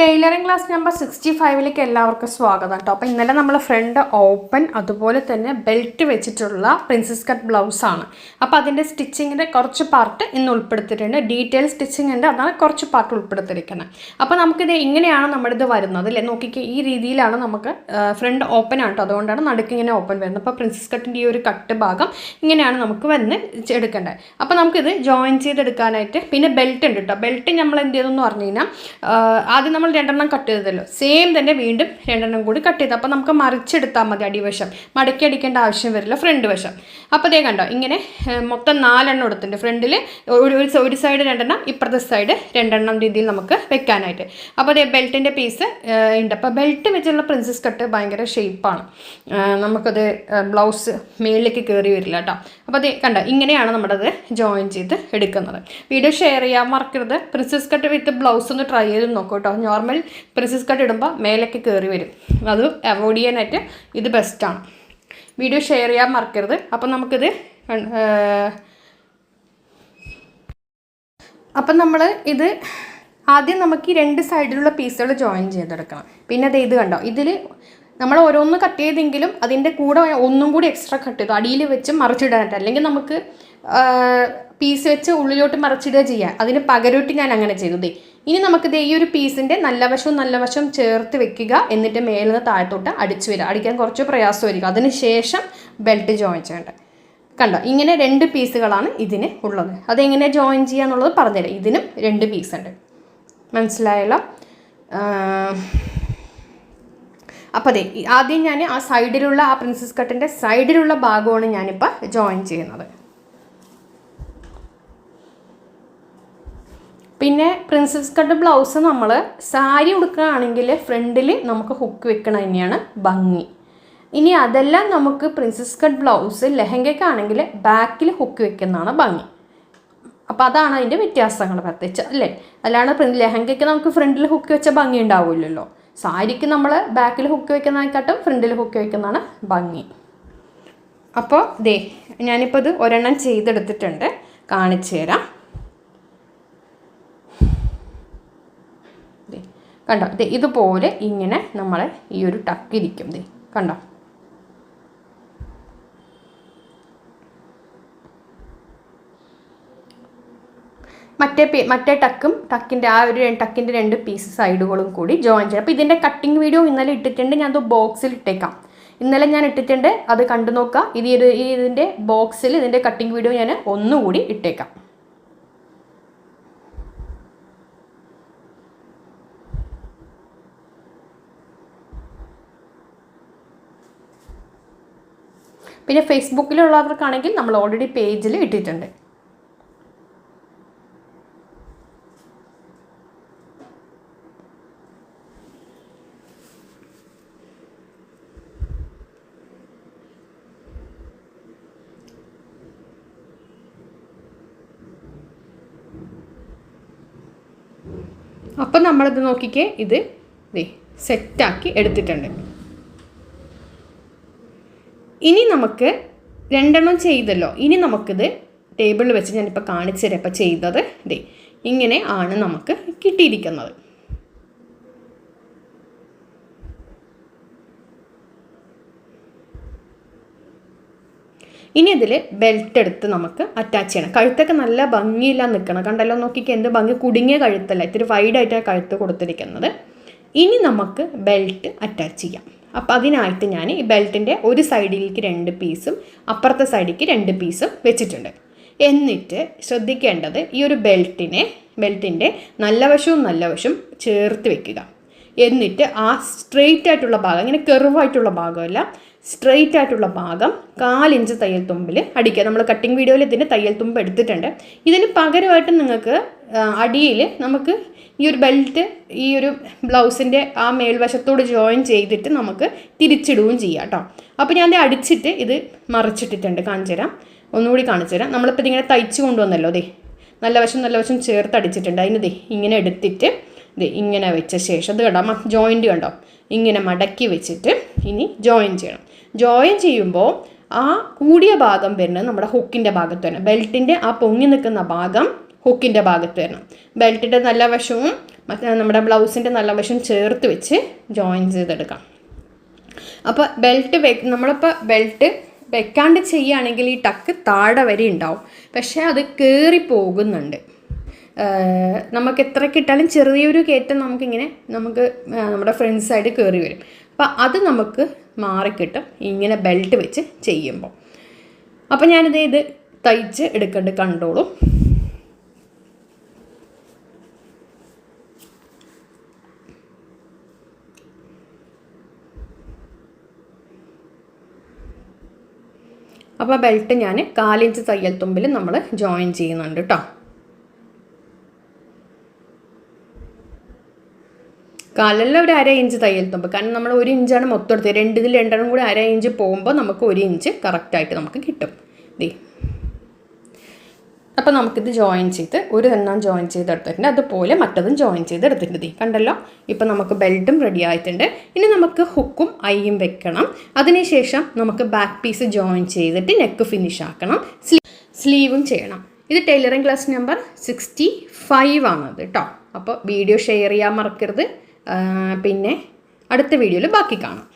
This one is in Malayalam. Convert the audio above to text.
ടൈലറിംഗ് ക്ലാസ് നമ്പർ 65ലേക്ക് എല്ലാവർക്കും സ്വാഗതം കേട്ടോ. അപ്പോൾ ഇന്നലെ നമ്മൾ ഫ്രണ്ട് ഓപ്പൺ അതുപോലെ തന്നെ ബെൽറ്റ് വെച്ചിട്ടുള്ള പ്രിൻസസ് കട്ട് ബ്ലൗസാണ്. അപ്പോൾ അതിൻ്റെ സ്റ്റിച്ചിങ്ങിൻ്റെ കുറച്ച് പാർട്ട് ഇന്ന് ഉൾപ്പെടുത്തിയിട്ടുണ്ട്. ഡീറ്റെയിൽ സ്റ്റിച്ചിങ് ഉണ്ട്, അതാണ് കുറച്ച് പാർട്ട് ഉൾപ്പെടുത്തിയിരിക്കുന്നത്. അപ്പോൾ നമുക്കിത് ഇങ്ങനെയാണ് നമ്മുടെ ഇത് വരുന്നത് അല്ലേ. നോക്കിക്കുക, ഈ രീതിയിലാണ് നമുക്ക് ഫ്രണ്ട് ഓപ്പൺ ആണ് കേട്ടോ, അതുകൊണ്ടാണ് നടുക്കിങ്ങനെ ഓപ്പൺ വരുന്നത്. അപ്പോൾ പ്രിൻസസ് കട്ടിൻ്റെ ഈ ഒരു കട്ട് ഭാഗം ഇങ്ങനെയാണ് നമുക്ക് വന്ന് എടുക്കേണ്ടത്. അപ്പോൾ നമുക്കിത് ജോയിൻ ചെയ്തെടുക്കാനായിട്ട് പിന്നെ ബെൽറ്റ് ഉണ്ട് കേട്ടോ. ബെൽറ്റ് നമ്മൾ എന്ത് ചെയ്തെന്ന് പറഞ്ഞു കഴിഞ്ഞാൽ ആദ്യം നമ്മൾ രണ്ടെണ്ണം കട്ട് ചെയ്തല്ലോ, സെയിം തന്നെ വീണ്ടും രണ്ടെണ്ണം കൂടി കട്ട് ചെയ്ത് അപ്പോൾ നമുക്ക് മറിച്ചെടുത്താൽ മതി. അടിവശം മടക്കി അടിക്കേണ്ട ആവശ്യം വരില്ല, ഫ്രണ്ട് വശം. അപ്പോൾ അതേ കണ്ടോ, ഇങ്ങനെ മൊത്തം 4 എടുത്തിട്ടുണ്ട്. ഫ്രണ്ടിൽ ഒരു സൈഡ് 2, ഇപ്പുറത്തെ സൈഡ് 2 രീതിയിൽ നമുക്ക് വെക്കാനായിട്ട്. അപ്പോൾ അതേ ബെൽറ്റിൻ്റെ പീസ് ഉണ്ട്. അപ്പോൾ ബെൽറ്റ് വെച്ചുള്ള പ്രിൻസസ് കട്ട് ഭയങ്കര ഷേപ്പാണ്, നമുക്കത് ബ്ലൗസ് മേളിലേക്ക് കയറി വരില്ല കേട്ടോ. അപ്പോൾ അതേ കണ്ടോ, ഇങ്ങനെയാണ് നമ്മളത് ജോയിൻ ചെയ്ത് എടുക്കുന്നത്. വീഡിയോ ഷെയർ ചെയ്യാൻ മറക്കരുത്. പ്രിൻസസ് കട്ട് വിത്ത് ബ്ലൗസ് ഒന്ന് ട്രൈ ചെയ്ത് നോക്കൂ കേട്ടോ. നോർമൽ പ്രിൻസസ് കട്ട് ഇടുമ്പോൾ മേലേക്ക് കയറി വരും, അത് അവോയ്ഡ് ചെയ്യാനായിട്ട് ഇത് ബെസ്റ്റാണ്. വീഡിയോ ഷെയർ ചെയ്യാൻ മറക്കരുത്. അപ്പം നമുക്കിത് അപ്പം നമ്മൾ ഇത് ആദ്യം നമുക്ക് ഈ 2 സൈഡിലുള്ള പീസുകൾ ജോയിൻ ചെയ്തെടുക്കണം. പിന്നെ അത് ഇത് കണ്ടോ, ഇതിൽ നമ്മൾ ഓരോന്ന് കട്ട് ചെയ്തെങ്കിലും അതിൻ്റെ കൂടെ ഒന്നും കൂടി എക്സ്ട്രാ കട്ട് ചെയ്തു അടിയിൽ വെച്ച് മറിച്ചിടാനായിട്ട്. അല്ലെങ്കിൽ നമുക്ക് പീസ് വെച്ച് ഉള്ളിലോട്ട് മറിച്ചിടുക ചെയ്യാം, അതിന് പകരമായിട്ട് ഞാൻ അങ്ങനെ ചെയ്തു. ഇനി നമുക്കിത് ഈ ഒരു പീസിൻ്റെ നല്ല വശം ചേർത്ത് വെക്കുക, എന്നിട്ട് മേലിൽ നിന്ന് താഴത്തോട്ട് അടിച്ചു വരിക. അടിക്കാൻ കുറച്ച് പ്രയാസമായിരിക്കും. അതിന് ശേഷം ബെൽറ്റ് ജോയിൻ ചെയ്യേണ്ടത്. കണ്ടോ, ഇങ്ങനെ 2 പീസുകളാണ് ഇതിന് ഉള്ളത്. അതെങ്ങനെ ജോയിൻ ചെയ്യുക എന്നുള്ളത് പറഞ്ഞുതരാം. ഇതിനും 2 പീസുണ്ട്, മനസ്സിലായല്ലോ. അപ്പോൾ അതെ, ആദ്യം ഞാൻ ആ സൈഡിലുള്ള ആ പ്രിൻസസ് കട്ടിൻ്റെ സൈഡിലുള്ള ഭാഗമാണ് ഞാനിപ്പോൾ ജോയിൻ ചെയ്യുന്നത്. പിന്നെ പ്രിൻസസ് കട്ട് ബ്ലൗസ് നമ്മൾ സാരി ഉടുക്കുകയാണെങ്കിൽ ഫ്രണ്ടിൽ നമുക്ക് ഹുക്ക് വെക്കണം തന്നെയാണ് ഭംഗി. ഇനി അതെല്ലാം നമുക്ക് പ്രിൻസസ് കട്ട് ബ്ലൗസ് ലെഹങ്കയ്ക്കാണെങ്കിൽ ബാക്കിൽ ഹുക്ക് വെക്കുന്നതാണ് ഭംഗി. അപ്പോൾ അതാണ് അതിൻ്റെ വ്യത്യാസങ്ങൾ പ്രത്യേകിച്ച് അല്ലേ. അല്ലാണ്ട് ലെഹങ്കയ്ക്ക് നമുക്ക് ഫ്രണ്ടിൽ ഹുക്ക് വെച്ച ഭംഗി ഉണ്ടാവില്ലല്ലോ. സാരിക്ക് നമ്മൾ ബാക്കിൽ ഹുക്ക് വെക്കുന്നതിനെക്കാട്ടും ഫ്രണ്ടിൽ ഹുക്ക് വെക്കുന്നതാണ് ഭംഗി. അപ്പോൾ ദേ ഞാനിപ്പോൾ ഇത് ഒരെണ്ണം ചെയ്തെടുത്തിട്ടുണ്ട്, കാണിച്ചു തരാം. കണ്ടോ, ഇതുപോലെ ഇങ്ങനെ നമ്മൾ ഈ ഒരു ടക്ക് ഇരിക്കും. കണ്ടോ, മറ്റേ ടക്കിൻ്റെ ആ ഒരു ടക്കിൻ്റെ 2 പീസ് സൈഡുകളും കൂടി ജോയിൻ ചെയ്യാം. അപ്പോൾ ഇതിൻ്റെ കട്ടിങ് വീഡിയോ ഇന്നലെ ഇട്ടിട്ടുണ്ട്, ഞാനത് ബോക്സിൽ ഇട്ടേക്കാം. ഇന്നലെ ഞാൻ ഇട്ടിട്ടുണ്ട്, അത് കണ്ടു നോക്കാം. ഇതിൻ്റെ ബോക്സിൽ ഇതിൻ്റെ കട്ടിങ് വീഡിയോ ഞാൻ ഒന്നുകൂടി ഇട്ടേക്കാം. പിന്നെ ഫേസ്ബുക്കിലുള്ളവർക്കാണെങ്കിൽ നമ്മൾ ഓൾറെഡി പേജിൽ ഇട്ടിട്ടുണ്ട്. അപ്പം നമ്മളിത് നോക്കിക്കേ, ഇത് സെറ്റാക്കി എടുത്തിട്ടുണ്ട്. ഇനി നമുക്ക് 2 ചെയ്തല്ലോ. ഇനി നമുക്കിത് ടേബിളിൽ വെച്ച് ഞാനിപ്പോൾ കാണിച്ചു തരാം. ഇപ്പോൾ ചെയ്തത് ഇങ്ങനെ ആണ് നമുക്ക് കിട്ടിയിരിക്കുന്നത്. ഇനി ഇതിൽ ബെൽറ്റ് എടുത്ത് നമുക്ക് അറ്റാച്ച് ചെയ്യണം. കഴുത്തൊക്കെ നല്ല ഭംഗിയില്ല നിൽക്കണം, കണ്ടല്ലോ. നോക്കിക്കുക, എന്ത് ഭംഗി, കുടുങ്ങിയ കഴുത്തല്ല, ഇത്തിരി വൈഡായിട്ടാണ് കഴുത്ത് കൊടുത്തിരിക്കുന്നത്. ഇനി നമുക്ക് ബെൽറ്റ് അറ്റാച്ച് ചെയ്യാം. അപ്പോൾ അതിനായിട്ട് ഞാൻ ഈ ബെൽറ്റിൻ്റെ ഒരു സൈഡിലേക്ക് 2 പീസും അപ്പുറത്തെ സൈഡിലേക്ക് 2 പീസും വെച്ചിട്ടുണ്ട്. എന്നിട്ട് ശ്രദ്ധിക്കേണ്ടത്, ഈ ഒരു ബെൽറ്റിൻ്റെ നല്ല വശവും ചേർത്ത് വെക്കുക. എന്നിട്ട് ആ സ്ട്രെയിറ്റ് ആയിട്ടുള്ള ഭാഗം, ഇങ്ങനെ കെർവായിട്ടുള്ള ഭാഗമല്ല, സ്ട്രെയിറ്റ് ആയിട്ടുള്ള ഭാഗം 1/4 ഇഞ്ച് തയ്യൽ തുമ്പിൽ അടിക്കുക. നമ്മൾ കട്ടിങ് വീഡിയോയിൽ ഇതിൻ്റെ തയ്യൽ തുമ്പ് എടുത്തിട്ടുണ്ട്. ഇതിന് പകരമായിട്ട് നിങ്ങൾക്ക് അടിയിൽ നമുക്ക് ഈ ഒരു ബെൽറ്റ് ഈ ഒരു ബ്ലൗസിൻ്റെ ആ മേൽവശത്തോട് ജോയിൻ ചെയ്തിട്ട് നമുക്ക് തിരിച്ചിടുകയും ചെയ്യാം കേട്ടോ. അപ്പോൾ ഞാൻ അടിച്ചിട്ട് ഇത് മറിച്ചിട്ടിട്ടുണ്ട്, കാണിച്ചു തരാം. ഒന്നുകൂടി കാണിച്ചു തരാം. നമ്മളിപ്പോൾ ഇതിങ്ങനെ തയ്ച്ച് കൊണ്ടുവന്നല്ലോ, നല്ല വശം ചേർത്ത് അടിച്ചിട്ടുണ്ട്. അതിന് ഇങ്ങനെ എടുത്തിട്ട് ഇങ്ങനെ വെച്ച ശേഷം ഇത് കണ്ടോ, ജോയിൻറ്റ് കണ്ടോ, ഇങ്ങനെ മടക്കി വെച്ചിട്ട് ഇനി ജോയിൻ ചെയ്യണം. ജോയിൻ ചെയ്യുമ്പോൾ ആ കൂടിയ ഭാഗം വരുന്നത് നമ്മുടെ ഹുക്കിൻ്റെ ഭാഗത്ത് വരണം. ബെൽറ്റിൻ്റെ ആ പൊങ്ങി നിൽക്കുന്ന ഭാഗം ഹുക്കിൻ്റെ ഭാഗത്ത് വരണം. ബെൽറ്റിൻ്റെ നല്ല വശവും നമ്മുടെ ബ്ലൗസിൻ്റെ നല്ല വശം ചേർത്ത് വെച്ച് ജോയിൻ ചെയ്തെടുക്കാം. അപ്പോൾ നമ്മളിപ്പോൾ ബെൽറ്റ് വെക്കാണ്ട് ചെയ്യുകയാണെങ്കിൽ ഈ ടക്ക് താഴെ വരെ ഉണ്ടാവും, പക്ഷേ അത് കയറി പോകുന്നുണ്ട്. നമുക്ക് എത്ര കിട്ടാലും ചെറിയൊരു കയറ്റം നമുക്ക് നമ്മുടെ ഫ്രണ്ട് സൈഡ് കയറി വരും. അപ്പോൾ അത് നമുക്ക് മാറിക്കിട്ടും ഇങ്ങനെ ബെൽറ്റ് വെച്ച് ചെയ്യുമ്പോൾ. അപ്പോൾ ഞാനിത് തയ്ച്ച് എടുക്കേണ്ട കണ്ടോളൂ. അപ്പോൾ ബെൽറ്റ് ഞാൻ 4 ഇഞ്ച് തയ്യൽ തുമ്പിൽ നമ്മൾ ജോയിൻ ചെയ്യുന്നുണ്ട് കേട്ടോ. കാലിൽ ഒരു 1/2 ഇഞ്ച് തയ്യൽ തുമ്പ്, കാരണം നമ്മൾ 1 ഇഞ്ചാണ് മൊത്തം എടുത്തത്. രണ്ടിൽ രണ്ടെണ്ണം കൂടി 1/2 ഇഞ്ച് പോകുമ്പോൾ നമുക്ക് 1 ഇഞ്ച് കറക്റ്റായിട്ട് നമുക്ക് കിട്ടും. അപ്പോൾ നമുക്കിത് ജോയിൻ ചെയ്ത് ഒരു എണ്ണം ജോയിൻ ചെയ്തെടുത്തിട്ടുണ്ട്, അതുപോലെ മറ്റതും ജോയിൻ ചെയ്തെടുത്തിട്ടുണ്ട്. കണ്ടല്ലോ, ഇപ്പോൾ നമുക്ക് ബെൽറ്റും റെഡി ആയിട്ടുണ്ട്. ഇനി നമുക്ക് ഹുക്കും ഐയും വെക്കണം. അതിനുശേഷം നമുക്ക് ബാക്ക് പീസ് ജോയിൻ ചെയ്തിട്ട് നെക്ക് ഫിനിഷ് ആക്കണം, സ്ലീവും ചെയ്യണം. ഇത് ടൈലറിംഗ് ക്ലാസ് നമ്പർ 65 ആണത് കേട്ടോ. അപ്പോൾ വീഡിയോ ഷെയർ ചെയ്യാൻ മറക്കരുത്. പിന്നെ അടുത്ത വീഡിയോയിൽ ബാക്കി കാണാം.